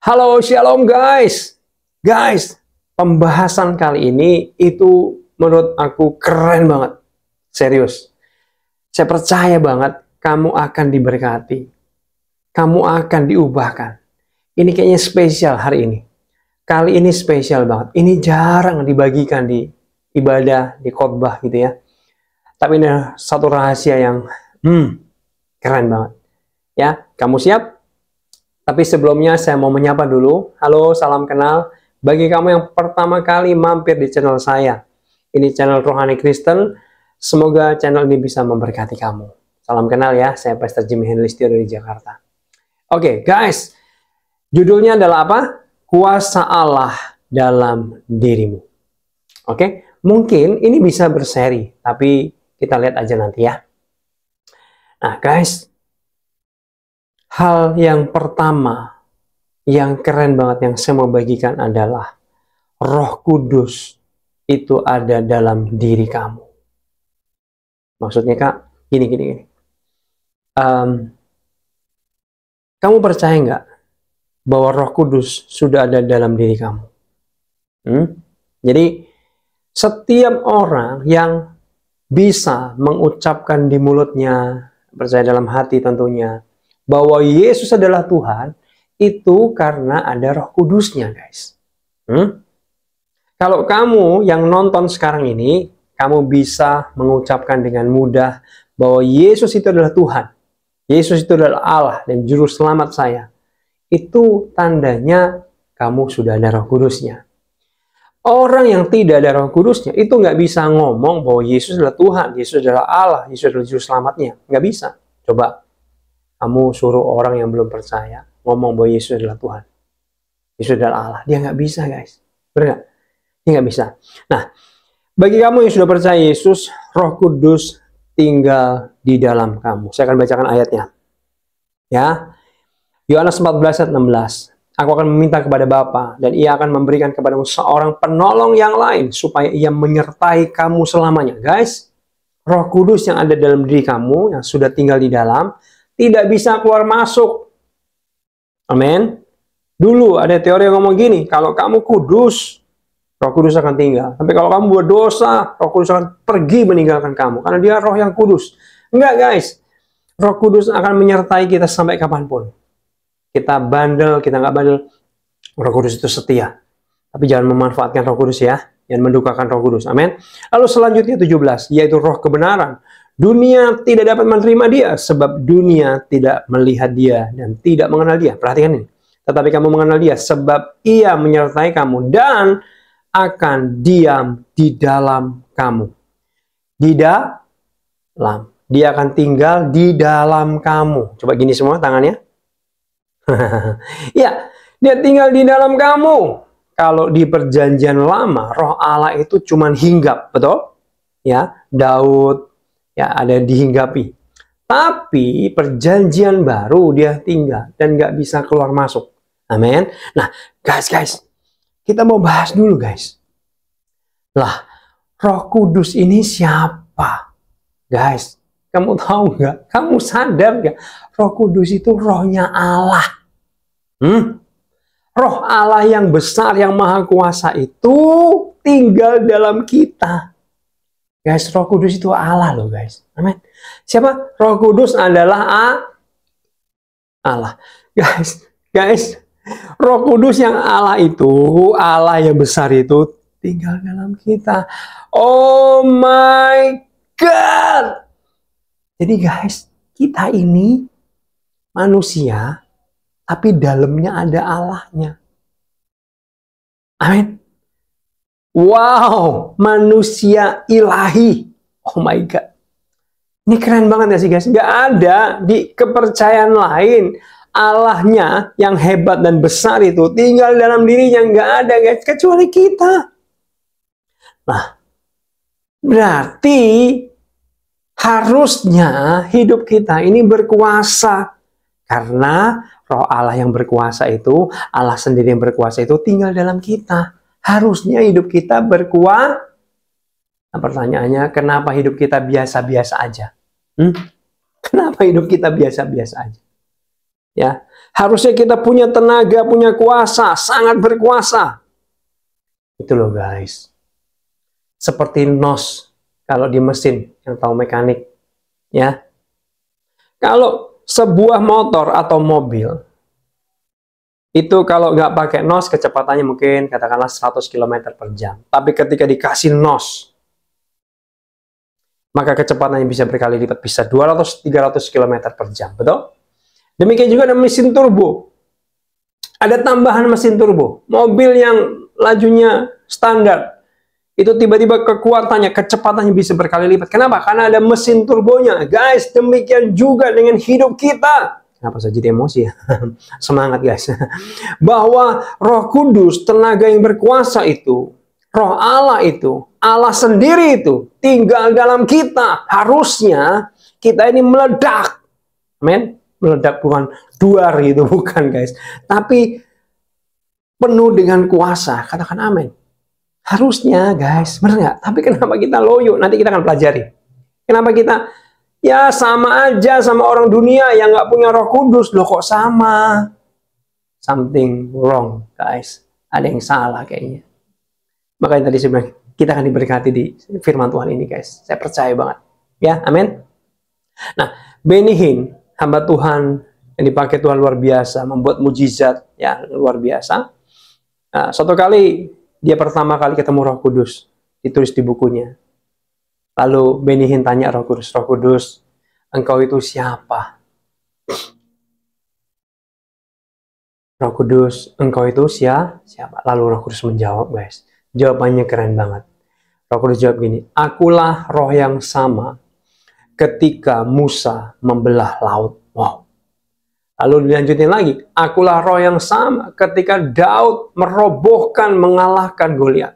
Halo, shalom guys. Guys, pembahasan kali ini itu menurut aku keren banget. Serius. Saya percaya banget kamu akan diberkati. Kamu akan diubahkan. Ini kayaknya spesial hari ini. Kali ini spesial banget. Ini jarang dibagikan di ibadah, di khotbah gitu ya. Tapi ini satu rahasia yang keren banget. Ya, kamu siap? Tapi sebelumnya saya mau menyapa dulu. Halo, salam kenal. Bagi kamu yang pertama kali mampir di channel saya. Ini channel Rohani Kristen. Semoga channel ini bisa memberkati kamu. Salam kenal ya, saya Pastor Jimmy Henlistio dari Jakarta. Oke, guys. Judulnya adalah apa? Kuasa Allah dalam dirimu. Oke, mungkin ini bisa berseri, tapi kita lihat aja nanti ya. Nah, guys. Hal yang pertama, yang keren banget yang saya mau bagikan adalah Roh Kudus itu ada dalam diri kamu. Maksudnya Kak, gini. Kamu percaya nggak bahwa Roh Kudus sudah ada dalam diri kamu? Jadi, setiap orang yang bisa mengucapkan di mulutnya, percaya dalam hati tentunya, bahwa Yesus adalah Tuhan, itu karena ada Roh Kudusnya, guys. Kalau kamu yang nonton sekarang ini, kamu bisa mengucapkan dengan mudah bahwa Yesus itu adalah Tuhan. Yesus itu adalah Allah dan Juru Selamat saya. Itu tandanya kamu sudah ada Roh Kudusnya. Orang yang tidak ada Roh Kudusnya, itu nggak bisa ngomong bahwa Yesus adalah Tuhan, Yesus adalah Allah, Yesus adalah Juru Selamatnya. Nggak bisa. Coba. Kamu suruh orang yang belum percaya ngomong bahwa Yesus adalah Tuhan. Yesus adalah Allah. Dia nggak bisa, guys. Benar nggak? Dia nggak bisa. Nah, bagi kamu yang sudah percaya Yesus, Roh Kudus tinggal di dalam kamu. Saya akan bacakan ayatnya. Ya, Yohanes 14 ayat 16. Aku akan meminta kepada Bapa dan Ia akan memberikan kepadamu seorang penolong yang lain supaya Ia menyertai kamu selamanya. Guys, Roh Kudus yang ada dalam diri kamu, yang sudah tinggal di dalam, tidak bisa keluar masuk. Amin. Dulu ada teori yang ngomong gini, kalau kamu kudus, Roh Kudus akan tinggal. Tapi kalau kamu buat dosa, Roh Kudus akan pergi meninggalkan kamu. Karena dia roh yang kudus. Enggak, guys. Roh Kudus akan menyertai kita sampai kapanpun. Kita bandel, kita nggak bandel. Roh Kudus itu setia. Tapi jangan memanfaatkan Roh Kudus ya. Jangan mendukakan Roh Kudus. Amin. Lalu selanjutnya 17, yaitu roh kebenaran. Dunia tidak dapat menerima dia, sebab dunia tidak melihat dia dan tidak mengenal dia. Perhatikan ini. Tetapi kamu mengenal dia, sebab ia menyertai kamu dan akan diam di dalam kamu. Di dalam. Dia akan tinggal di dalam kamu. Coba gini semua tangannya. Ya, dia tinggal di dalam kamu. Kalau di perjanjian lama, roh Allah itu cuma hinggap, betul? Ya, Daud, ya ada dihinggapi. Tapi perjanjian baru dia tinggal dan nggak bisa keluar masuk. Amin. Nah, guys, kita mau bahas dulu, guys. Lah, Roh Kudus ini siapa? Guys, kamu tahu nggak? Kamu sadar nggak? Roh Kudus itu rohnya Allah. Roh Allah yang besar, yang maha kuasa itu tinggal dalam kita. Guys, Roh Kudus itu Allah loh, guys. Amin. Siapa? Roh Kudus adalah Allah. Guys, Roh Kudus yang Allah itu, Allah yang besar itu tinggal dalam kita. Oh my God. Jadi guys, kita ini manusia, tapi dalamnya ada Allahnya. Amin. Wow, manusia ilahi. Oh my God. Ini keren banget ya sih guys. Nggak ada di kepercayaan lain. Allahnya yang hebat dan besar itu tinggal dalam dirinya. Nggak ada guys, kecuali kita. Nah, berarti harusnya hidup kita ini berkuasa. Karena roh Allah yang berkuasa itu, Allah sendiri yang berkuasa itu tinggal dalam kita. Harusnya hidup kita berkuasa. Nah, pertanyaannya, kenapa hidup kita biasa-biasa aja? Kenapa hidup kita biasa-biasa aja? Ya, harusnya kita punya tenaga, punya kuasa, sangat berkuasa. Itu loh guys. Seperti nos kalau di mesin, yang tahu mekanik, ya. Kalau sebuah motor atau mobil itu kalau nggak pakai nos, kecepatannya mungkin katakanlah 100 km per jam. Tapi ketika dikasih nos, maka kecepatannya bisa berkali lipat, bisa 200-300 km per jam. Betul? Demikian juga dengan mesin turbo. Ada tambahan mesin turbo. Mobil yang lajunya standar, itu tiba-tiba kekuatannya, kecepatannya bisa berkali lipat. Kenapa? Karena ada mesin turbonya. Guys, demikian juga dengan hidup kita. Kenapa saya jadi emosi ya? Semangat guys. Bahwa Roh Kudus, tenaga yang berkuasa itu, Roh Allah itu, Allah sendiri itu, tinggal dalam kita. Harusnya kita ini meledak. Amin. Meledak, bukan duar gitu, bukan guys. Tapi penuh dengan kuasa. Katakan amin. Harusnya guys, benar nggak? Tapi kenapa kita loyo? Nanti kita akan pelajari. Kenapa kita ya sama aja sama orang dunia yang nggak punya Roh Kudus? Loh kok sama? Something wrong guys. Ada yang salah kayaknya. Makanya tadi saya bilang, kita akan diberkati di firman Tuhan ini guys. Saya percaya banget. Ya, amin. Nah, Benny Hinn, hamba Tuhan yang dipakai Tuhan luar biasa, membuat mujizat ya luar biasa. Nah, suatu kali dia pertama kali ketemu Roh Kudus, ditulis di bukunya. Lalu Benny Hinn tanya Roh Kudus, engkau itu siapa? Roh Kudus, engkau itu siapa? Lalu Roh Kudus menjawab guys. Jawabannya keren banget. Roh Kudus jawab gini, akulah roh yang sama ketika Musa membelah laut. Wow. Lalu dilanjutin lagi, akulah roh yang sama ketika Daud merobohkan, mengalahkan Goliat.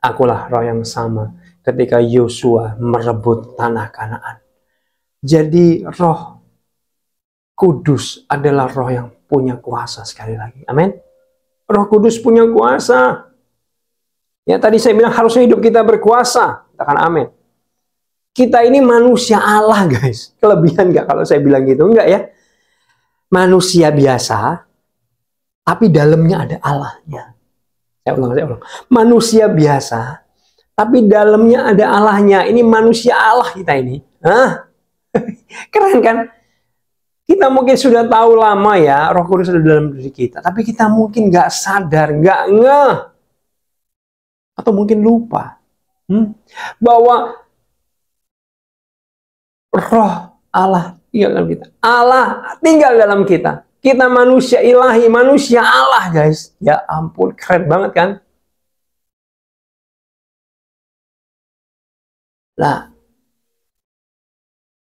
Akulah roh yang sama ketika Yosua merebut tanah Kanaan. Jadi Roh Kudus adalah roh yang punya kuasa sekali lagi. Amin. Roh Kudus punya kuasa. Ya tadi saya bilang harusnya hidup kita berkuasa. Katakan amin. Kita ini manusia Allah guys. Kelebihan nggak kalau saya bilang gitu? Enggak ya. Manusia biasa, tapi dalamnya ada Allahnya. Saya ulang. Manusia biasa, tapi dalamnya ada Allahnya. Ini manusia Allah kita ini. Hah? Keren kan? Kita mungkin sudah tahu lama ya, Roh Kudus ada dalam diri kita. Tapi kita mungkin nggak sadar, nggak ngeh. Atau mungkin lupa. Bahwa Roh Allah tinggal dalam kita. Allah tinggal dalam kita. Kita manusia ilahi, manusia Allah guys. Ya ampun, keren banget kan? Nah,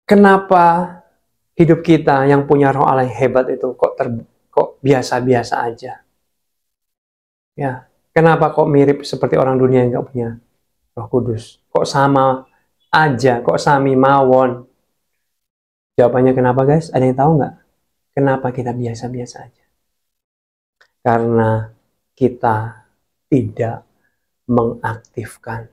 kenapa hidup kita yang punya roh Allah yang hebat itu kok biasa-biasa aja? Ya, kenapa kok mirip seperti orang dunia yang nggak punya Roh Kudus? Kok sama aja, kok sami mawon? Jawabannya kenapa guys? Ada yang tahu nggak? Kenapa kita biasa-biasa aja? Karena kita tidak mengaktifkan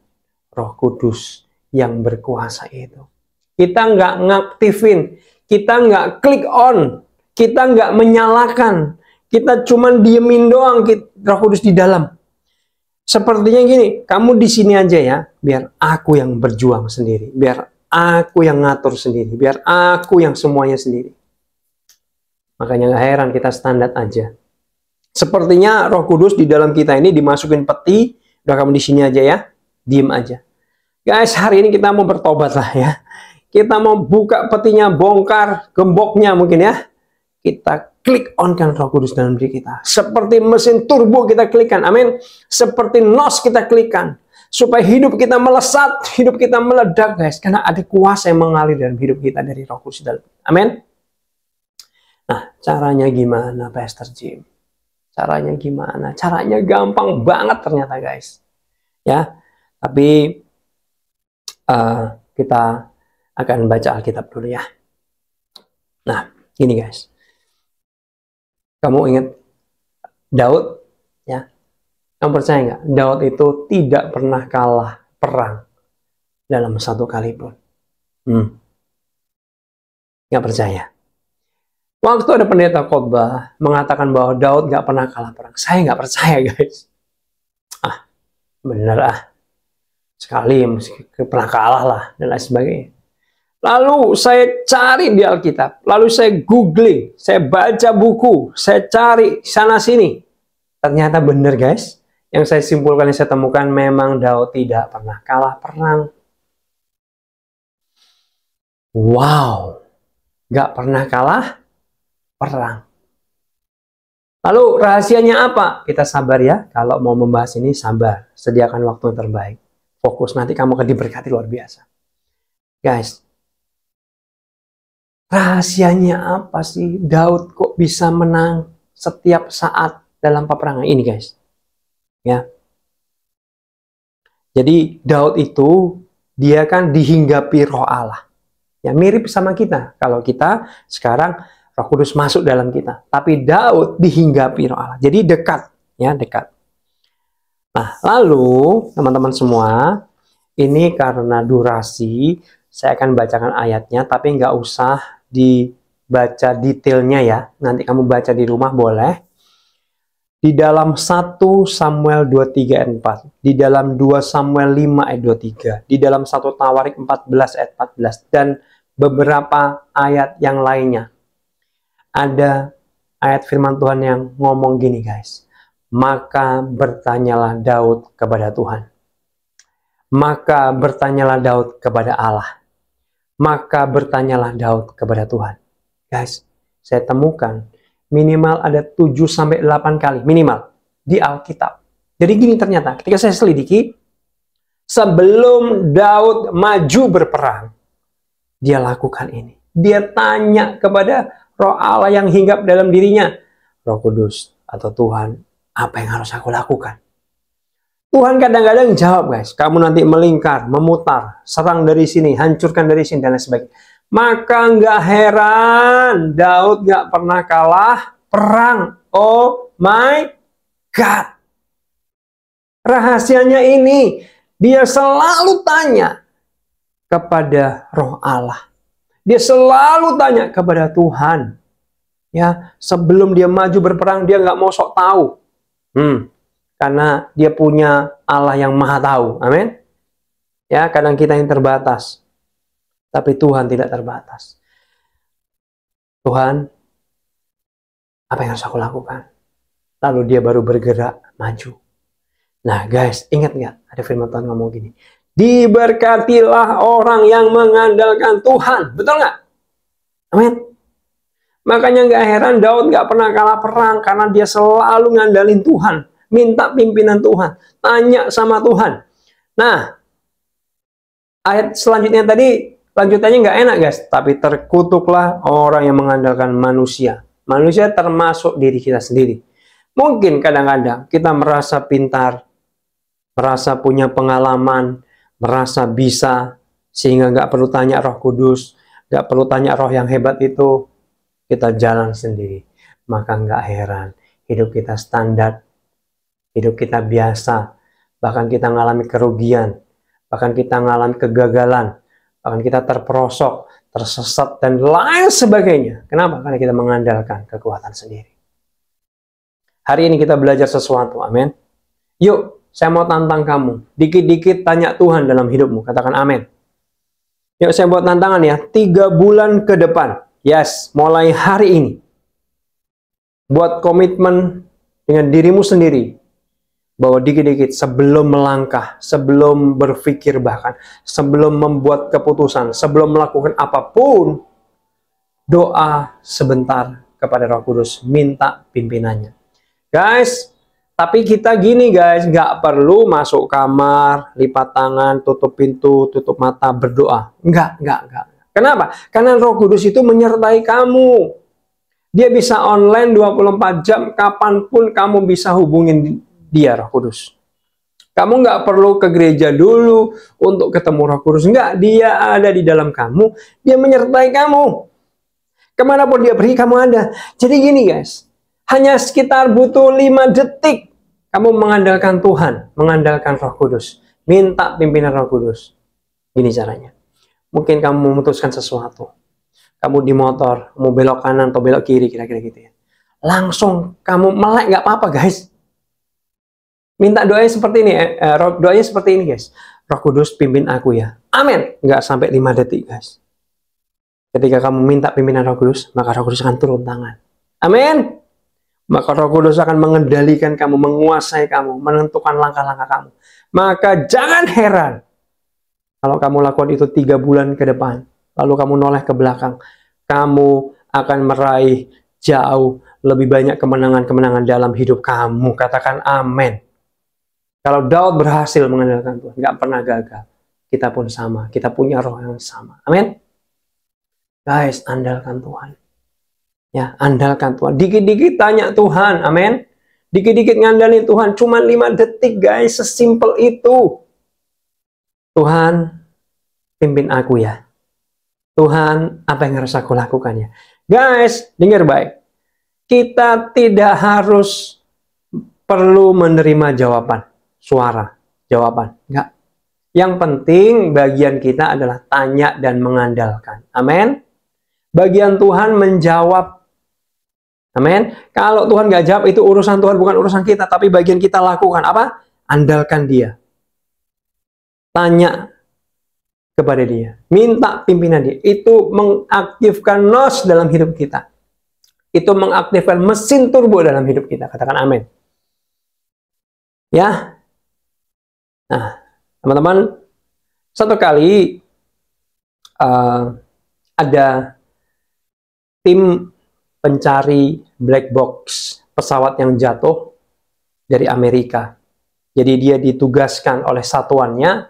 Roh Kudus yang berkuasa itu. Kita nggak ngaktifin, kita nggak klik on, kita nggak menyalakan, kita cuman diemin doang Roh Kudus di dalam. Sepertinya gini, kamu di sini aja ya, biar aku yang berjuang sendiri, biar aku yang ngatur sendiri, biar aku yang semuanya sendiri. Makanya nggak heran kita standar aja. Sepertinya Roh Kudus di dalam kita ini dimasukin peti, udah kamu di sini aja ya, diem aja. Guys, hari ini kita mau bertobat lah ya. Kita mau buka petinya, bongkar gemboknya mungkin ya. Kita klik on kan Roh Kudus dalam diri kita. Seperti mesin turbo kita klikkan, amin. Seperti nos kita klikkan. Supaya hidup kita melesat, hidup kita meledak guys. Karena ada kuasa yang mengalir dalam hidup kita dari Roh Kudus dalam. Amin. Nah, caranya gimana Pastor Jim? Caranya gimana? Caranya gampang banget ternyata guys. Ya, tapi kita akan baca Alkitab dulu ya. Nah, gini guys. Kamu ingat Daud? Ya. Kamu percaya nggak? Daud itu tidak pernah kalah perang dalam satu kali pun. Nggak percaya? Waktu ada pendeta khotbah mengatakan bahwa Daud nggak pernah kalah perang, saya nggak percaya guys. Bener sekali pernah kalah lah dan lain sebagainya. Lalu saya cari di Alkitab, lalu saya googling, saya baca buku, saya cari sana sini. Ternyata bener guys, yang saya simpulkan, yang saya temukan, memang Daud tidak pernah kalah perang. Wow, nggak pernah kalah perang. Lalu rahasianya apa? Kita sabar ya, kalau mau membahas ini sabar, sediakan waktu yang terbaik. Fokus, nanti kamu akan diberkati luar biasa. Guys, rahasianya apa sih Daud kok bisa menang setiap saat dalam peperangan ini guys? Ya. Jadi Daud itu dia kan dihinggapi roh Allah. Ya mirip sama kita. Kalau kita sekarang Roh Kudus masuk dalam kita. Tapi Daud dihinggapi roh Allah. Jadi dekat, ya dekat. Nah, lalu teman-teman semua, ini karena durasi, saya akan bacakan ayatnya, tapi nggak usah dibaca detailnya ya. Nanti kamu baca di rumah boleh. Di dalam 1 Samuel 23 ayat 4, di dalam 2 Samuel 5 ayat 23, di dalam 1 Tawarik 14 ayat 14, dan beberapa ayat yang lainnya. Ada ayat firman Tuhan yang ngomong gini guys. Maka bertanyalah Daud kepada Tuhan. Maka bertanyalah Daud kepada Allah. Maka bertanyalah Daud kepada Tuhan. Guys, saya temukan minimal ada 7-8 kali minimal di Alkitab. Jadi gini ternyata, ketika saya selidiki, sebelum Daud maju berperang, dia lakukan ini. Dia tanya kepada Roh Allah yang hinggap dalam dirinya. Roh Kudus atau Tuhan, apa yang harus aku lakukan? Tuhan kadang-kadang jawab guys, kamu nanti melingkar, memutar, serang dari sini, hancurkan dari sini, dan lain sebagainya. Maka nggak heran Daud nggak pernah kalah perang. Oh my God. Rahasianya ini, dia selalu tanya kepada Roh Allah. Dia selalu tanya kepada Tuhan. Ya, sebelum dia maju berperang, dia nggak mau sok tahu. Karena dia punya Allah yang maha tahu. Amin. Ya, kadang kita yang terbatas. Tapi Tuhan tidak terbatas. Tuhan, apa yang harus aku lakukan? Lalu dia baru bergerak maju. Nah guys, ingat nggak? Ada firman Tuhan ngomong gini. Diberkatilah orang yang mengandalkan Tuhan. Betul nggak? Amin. Makanya nggak heran Daud nggak pernah kalah perang. Karena dia selalu ngandalin Tuhan. Minta pimpinan Tuhan. Tanya sama Tuhan. Nah, ayat selanjutnya tadi, lanjutannya nggak enak guys. Tapi terkutuklah orang yang mengandalkan manusia. Manusia termasuk diri kita sendiri. Mungkin kadang-kadang kita merasa pintar. Merasa punya pengalaman. Merasa bisa, sehingga nggak perlu tanya Roh Kudus, nggak perlu tanya roh yang hebat itu, kita jalan sendiri. Maka nggak heran, hidup kita standar, hidup kita biasa, bahkan kita mengalami kerugian, bahkan kita mengalami kegagalan, bahkan kita terperosok, tersesat, dan lain sebagainya. Kenapa? Karena kita mengandalkan kekuatan sendiri. Hari ini kita belajar sesuatu, amin. Yuk, saya mau tantang kamu. Dikit-dikit tanya Tuhan dalam hidupmu. Katakan amin. Yuk saya buat tantangan ya. 3 bulan ke depan. Yes, mulai hari ini. Buat komitmen dengan dirimu sendiri. Bahwa dikit-dikit sebelum melangkah, sebelum berpikir bahkan, sebelum membuat keputusan, sebelum melakukan apapun, doa sebentar kepada Roh Kudus. Minta pimpinannya. Guys, tapi kita gini guys, nggak perlu masuk kamar, lipat tangan, tutup pintu, tutup mata, berdoa. Enggak. Kenapa? Karena Roh Kudus itu menyertai kamu. Dia bisa online 24 jam, kapanpun kamu bisa hubungin dia, Roh Kudus. Kamu nggak perlu ke gereja dulu untuk ketemu Roh Kudus. Enggak, dia ada di dalam kamu, dia menyertai kamu. Kemanapun dia pergi, kamu ada. Jadi gini guys, hanya sekitar butuh 5 detik kamu mengandalkan Tuhan, mengandalkan Roh Kudus, minta pimpinan Roh Kudus. Ini caranya. Mungkin kamu memutuskan sesuatu. kamu di motor, mau belok kanan atau belok kiri, kira-kira gitu ya. Langsung kamu melek, nggak apa-apa guys. Minta doanya seperti ini, doanya seperti ini guys. Roh Kudus pimpin aku ya. Amin. Nggak sampai 5 detik guys. Ketika kamu minta pimpinan Roh Kudus, maka Roh Kudus akan turun tangan. Amin. Maka Roh Kudus akan mengendalikan kamu, menguasai kamu, menentukan langkah-langkah kamu. Maka jangan heran kalau kamu lakukan itu 3 bulan ke depan, lalu kamu noleh ke belakang, kamu akan meraih jauh lebih banyak kemenangan-kemenangan dalam hidup kamu. Katakan amin. Kalau Daud berhasil mengandalkan Tuhan, nggak pernah gagal. Kita pun sama, kita punya roh yang sama. Amin. Guys, andalkan Tuhan. Ya, andalkan Tuhan. Dikit-dikit tanya Tuhan, amin. Dikit-dikit ngandalin Tuhan, cuma 5 detik guys, sesimpel itu. Tuhan, pimpin aku ya. Tuhan, apa yang harus aku lakukan ya? Guys, dengar baik. Kita tidak harus perlu menerima jawaban, suara, jawaban. Enggak. Yang penting bagian kita adalah tanya dan mengandalkan. Amin. Bagian Tuhan menjawab. Amin. Kalau Tuhan nggak jawab, itu urusan Tuhan, bukan urusan kita. Tapi bagian kita lakukan apa? Andalkan Dia. Tanya kepada Dia. Minta pimpinan Dia. Itu mengaktifkan nos dalam hidup kita. Itu mengaktifkan mesin turbo dalam hidup kita. Katakan amin. Ya. Nah, teman-teman, satu kali ada tim pencari black box pesawat yang jatuh dari Amerika. Jadi dia ditugaskan oleh satuannya,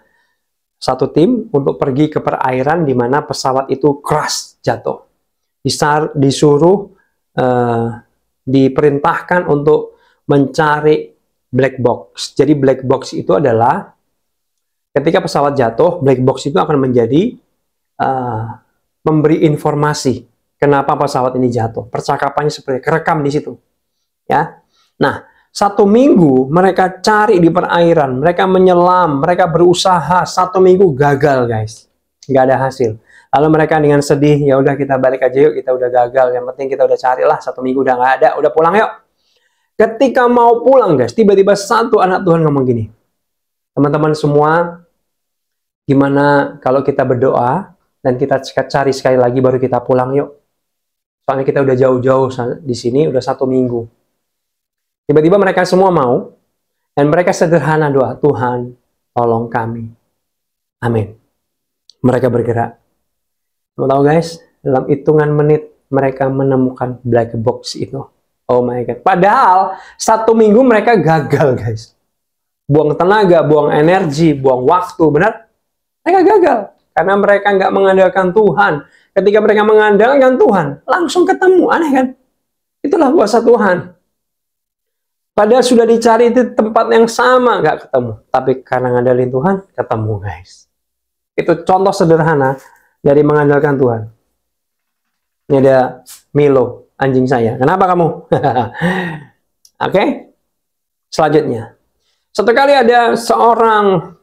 satu tim, untuk pergi ke perairan di mana pesawat itu crash, jatuh. Disuruh, diperintahkan untuk mencari black box. Jadi black box itu adalah ketika pesawat jatuh, black box itu akan menjadi memberi informasi kenapa pesawat ini jatuh. Percakapannya seperti kerekam di situ. Ya. Nah, 1 minggu mereka cari di perairan, mereka menyelam, mereka berusaha, 1 minggu gagal guys, nggak ada hasil. Lalu mereka dengan sedih, ya udah kita balik aja yuk, kita udah gagal. Yang penting kita udah carilah, 1 minggu udah nggak ada, udah pulang yuk. Ketika mau pulang guys, tiba-tiba satu anak Tuhan ngomong gini, teman-teman semua, gimana kalau kita berdoa dan kita cari sekali lagi baru kita pulang yuk. Soalnya kita udah jauh-jauh di sini, udah 1 minggu. Tiba-tiba mereka semua mau, dan mereka sederhana doa, Tuhan, tolong kami. Amin. Mereka bergerak. Mau tahu guys, dalam hitungan menit mereka menemukan black box itu. Oh my God. Padahal 1 minggu mereka gagal guys. Buang tenaga, buang energi, buang waktu, benar? Mereka gagal. Karena mereka nggak mengandalkan Tuhan. Ketika mereka mengandalkan Tuhan, langsung ketemu. Aneh kan? Itulah kuasa Tuhan. Padahal sudah dicari di tempat yang sama, nggak ketemu. Tapi karena ngandalin Tuhan, ketemu guys. Itu contoh sederhana dari mengandalkan Tuhan. Ini ada Milo, anjing saya. Kenapa kamu? Oke. Selanjutnya. Satu kali ada seorang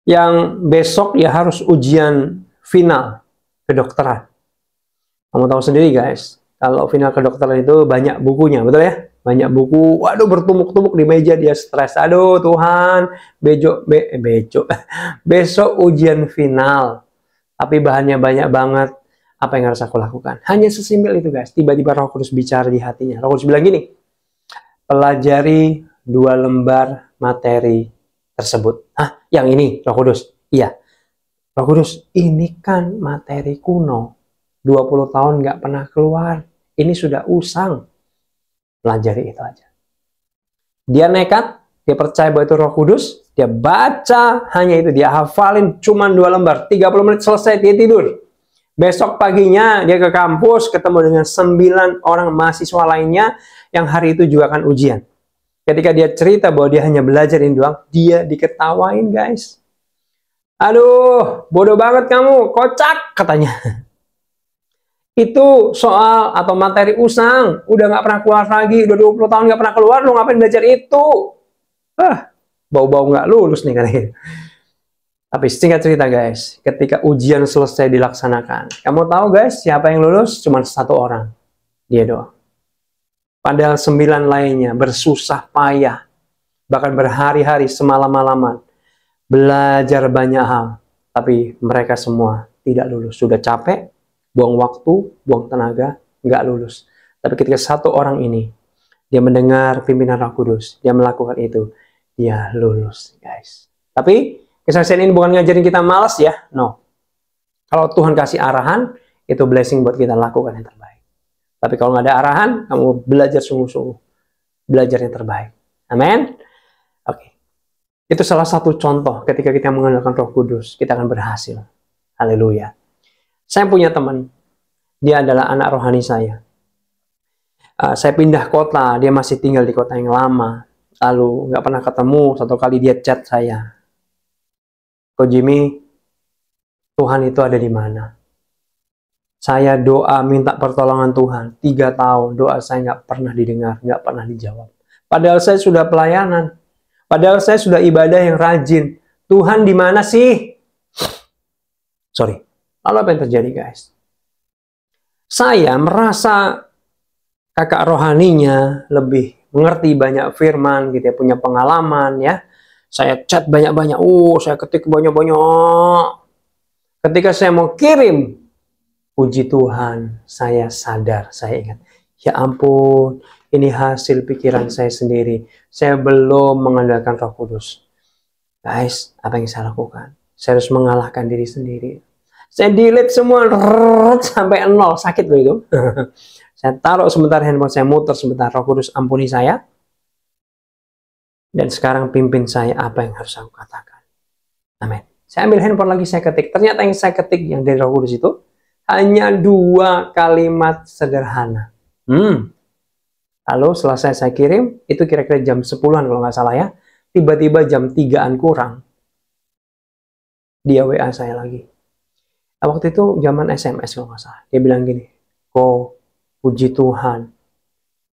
yang besok ya harus ujian final kedokteran. Kamu tahu sendiri guys, kalau final kedokteran itu banyak bukunya, betul ya? Banyak buku, waduh bertumpuk-tumpuk di meja, dia stres. Aduh Tuhan, besok ujian final. Tapi bahannya banyak banget, apa yang harus aku lakukan? Hanya sesimpel itu guys, tiba-tiba Roh Kudus bicara di hatinya. Roh Kudus bilang gini, pelajari 2 lembar materi tersebut. Hah? Yang ini, Roh Kudus? Iya. Roh Kudus, ini kan materi kuno. 20 tahun nggak pernah keluar. Ini sudah usang. Pelajari itu aja. Dia nekat, dia percaya bahwa itu Roh Kudus, dia baca hanya itu, dia hafalin cuma 2 lembar. 30 menit selesai, dia tidur. Besok paginya dia ke kampus, ketemu dengan 9 orang mahasiswa lainnya yang hari itu juga akan ujian. Ketika dia cerita bahwa dia hanya belajar ini doang, dia diketawain guys. Aduh, bodoh banget kamu, kocak katanya. Itu soal atau materi usang, udah nggak pernah keluar lagi, udah 20 tahun nggak pernah keluar, lu ngapain belajar itu? Bau-bau nggak lulus nih katanya. Tapi singkat cerita guys, ketika ujian selesai dilaksanakan, kamu tahu guys siapa yang lulus? Cuma satu orang, dia doang. Padahal 9 lainnya bersusah payah, bahkan berhari-hari semalam-malaman, belajar banyak hal, tapi mereka semua tidak lulus. Sudah capek, buang waktu, buang tenaga, nggak lulus. Tapi ketika satu orang ini, dia mendengar pimpinan Roh Kudus, dia melakukan itu, dia lulus guys. Tapi kesaksian ini bukan ngajarin kita malas ya, no. Kalau Tuhan kasih arahan, itu blessing buat kita lakukan yang terbaik. Tapi kalau nggak ada arahan, kamu belajar sungguh-sungguh, belajar yang terbaik. Amin. Oke. Itu salah satu contoh ketika kita mengandalkan Roh Kudus, kita akan berhasil. Haleluya. Saya punya teman, dia adalah anak rohani saya. Saya pindah kota, dia masih tinggal di kota yang lama. Lalu nggak pernah ketemu, satu kali dia chat saya. Ko Jimmy, Tuhan itu ada di mana? Saya doa minta pertolongan Tuhan. 3 tahun doa saya nggak pernah didengar, nggak pernah dijawab. Padahal saya sudah pelayanan. Padahal saya sudah ibadah yang rajin. Tuhan di mana sih? Sorry. Lalu apa yang terjadi guys? Saya merasa kakak rohaninya lebih mengerti banyak firman, gitu ya, punya pengalaman ya. Saya chat banyak-banyak, saya ketik banyak-banyak. Ketika saya mau kirim, puji Tuhan, saya sadar, saya ingat, ya ampun, ini hasil pikiran saya sendiri. Saya belum mengandalkan Roh Kudus. Guys, apa yang saya lakukan? Saya harus mengalahkan diri sendiri. Saya delete semua, sampai 0, sakit loh itu. Saya taruh sebentar handphone, saya muter sebentar, Roh Kudus ampuni saya. Dan sekarang pimpin saya apa yang harus aku katakan. Amin. Saya ambil handphone lagi, saya ketik. Ternyata yang saya ketik yang dari Roh Kudus itu hanya 2 kalimat sederhana. Lalu selesai saya kirim, itu kira-kira jam 10-an kalau nggak salah ya. Tiba-tiba jam 3-an kurang, dia WA saya lagi. Waktu itu zaman SMS kalau nggak salah. Dia bilang gini, "Ko, puji Tuhan,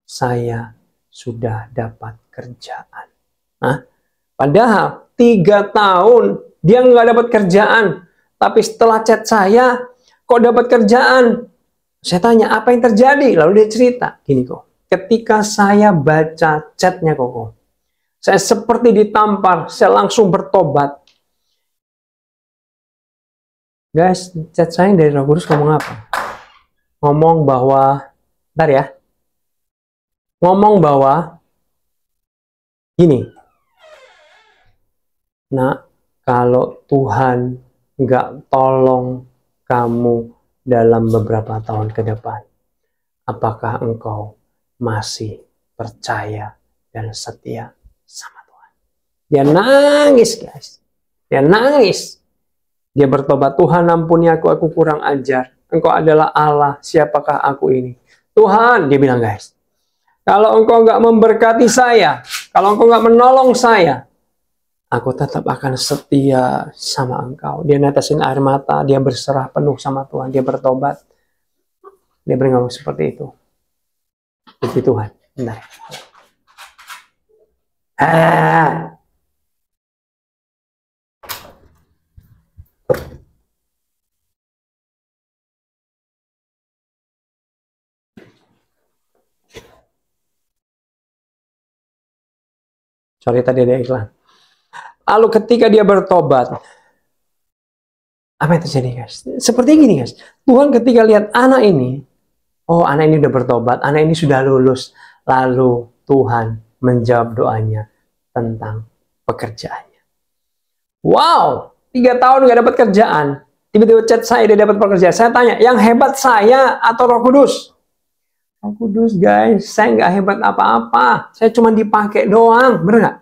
saya sudah dapat kerjaan." Padahal 3 tahun dia nggak dapat kerjaan. Tapi setelah chat saya, kok dapat kerjaan? Saya tanya, apa yang terjadi? Lalu dia cerita, gini kok. Ketika saya baca chatnya kok, saya seperti ditampar, saya langsung bertobat. Guys, chat saya dari Roh Kudus ngomong apa? Ngomong bahwa, bentar ya. Ngomong bahwa, gini, nak, kalau Tuhan nggak tolong kamu dalam beberapa tahun ke depan, apakah engkau masih percaya dan setia sama Tuhan? Dia nangis guys. Dia nangis. Dia bertobat, Tuhan ampuni aku kurang ajar. Engkau adalah Allah, siapakah aku ini? Tuhan, dia bilang guys, kalau engkau nggak memberkati saya, kalau engkau nggak menolong saya, aku tetap akan setia sama engkau. Dia netesin air mata, dia berserah penuh sama Tuhan, dia bertobat. Dia berngomong seperti itu. Puji Tuhan. Bentar. Sorry tadi ada iklan. Lalu ketika dia bertobat, apa yang terjadi guys? Seperti gini guys, Tuhan ketika lihat anak ini, oh anak ini udah bertobat, anak ini sudah lulus, lalu Tuhan menjawab doanya tentang pekerjaannya. Wow, 3 tahun gak dapat kerjaan, tiba-tiba chat saya dia dapat pekerjaan. Saya tanya, yang hebat saya atau Roh Kudus? Roh Kudus guys, saya nggak hebat apa-apa, saya cuma dipakai doang, bener nggak?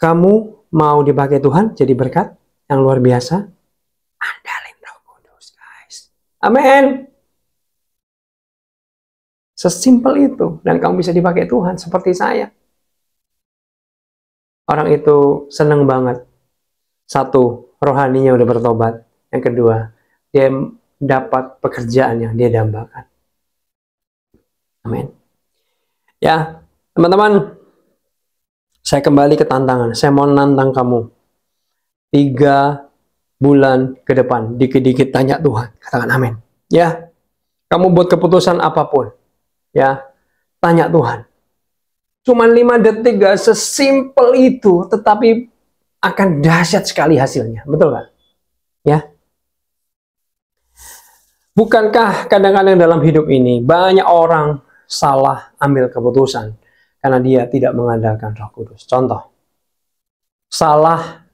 Kamu mau dipakai Tuhan jadi berkat yang luar biasa? Andalin Roh Kudus, guys. Amin. Sesimpel itu. Dan kamu bisa dipakai Tuhan seperti saya. Orang itu senang banget. 1, rohaninya udah bertobat. Yang kedua, dia dapat pekerjaan yang dia dambakan. Amin. Ya, teman-teman. Saya kembali ke tantangan. Saya mau nantang kamu. 3 bulan ke depan. Dikit-dikit tanya Tuhan. Katakan amin. Ya, kamu buat keputusan apapun. Ya, tanya Tuhan. Cuman 5 detik gak sesimpel itu, tetapi akan dahsyat sekali hasilnya. Betul kan? Ya. Bukankah kadang-kadang dalam hidup ini banyak orang salah ambil keputusan karena dia tidak mengandalkan Roh Kudus. Contoh, salah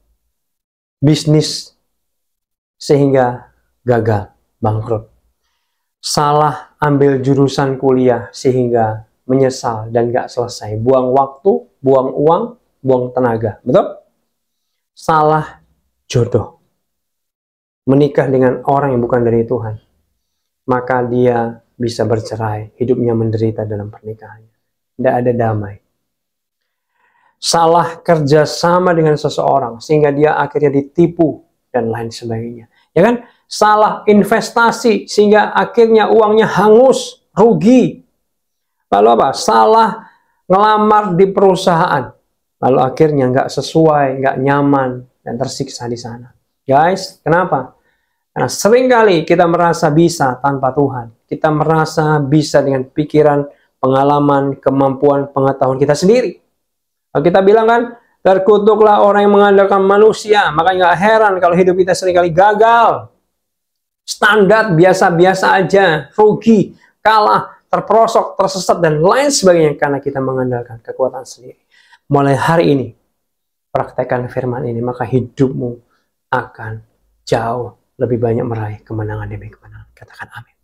bisnis sehingga gagal, bangkrut. Salah ambil jurusan kuliah sehingga menyesal dan gak selesai. Buang waktu, buang uang, buang tenaga. Betul? Salah jodoh. Menikah dengan orang yang bukan dari Tuhan. Maka dia bisa bercerai. Hidupnya menderita dalam pernikahannya. Tidak ada damai. Salah kerjasama dengan seseorang sehingga dia akhirnya ditipu dan lain sebagainya. Ya kan? Salah investasi sehingga akhirnya uangnya hangus, rugi. Lalu apa? Salah ngelamar di perusahaan. Lalu akhirnya nggak sesuai, nggak nyaman, dan tersiksa di sana. Guys, kenapa? Karena seringkali kita merasa bisa tanpa Tuhan. Kita merasa bisa dengan pikiran, pengalaman, kemampuan, pengetahuan kita sendiri. Kalau kita bilang kan, terkutuklah orang yang mengandalkan manusia. Maka nggak heran kalau hidup kita seringkali gagal. Standar biasa-biasa aja, rugi, kalah, terperosok, tersesat, dan lain sebagainya karena kita mengandalkan kekuatan sendiri. Mulai hari ini, praktekkan firman ini, maka hidupmu akan jauh lebih banyak meraih kemenangan demi kemenangan. Katakan amin.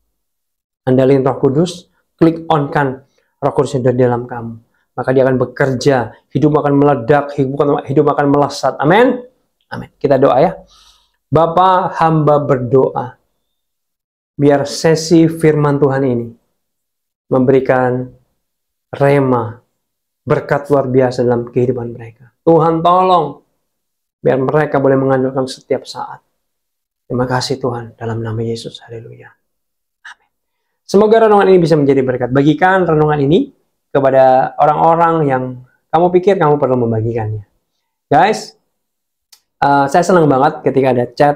Andalin Roh Kudus, klik on-kan Roh Kudus yang ada di dalam kamu. Maka dia akan bekerja, hidup akan meledak, hidup akan melesat. Amin. Amin. Kita doa ya. Bapa, hamba berdoa. Biar sesi firman Tuhan ini memberikan rema, berkat luar biasa dalam kehidupan mereka. Tuhan tolong, biar mereka boleh mengandalkan setiap saat. Terima kasih Tuhan, dalam nama Yesus. Haleluya. Amin. Semoga renungan ini bisa menjadi berkat. Bagikan renungan ini kepada orang-orang yang kamu pikir kamu perlu membagikannya. Guys, saya senang banget ketika ada chat,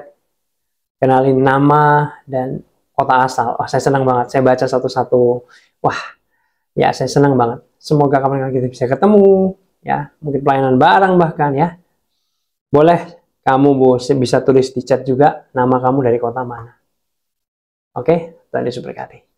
kenalin nama dan kota asal. Saya senang banget. Saya baca satu-satu. Wah, ya saya senang banget. Semoga kapan-kapan kita bisa ketemu, ya, mungkin pelayanan bareng bahkan ya. Boleh kamu bisa tulis di chat juga nama kamu dari kota mana. Oke, Tuhan Yesus berkati.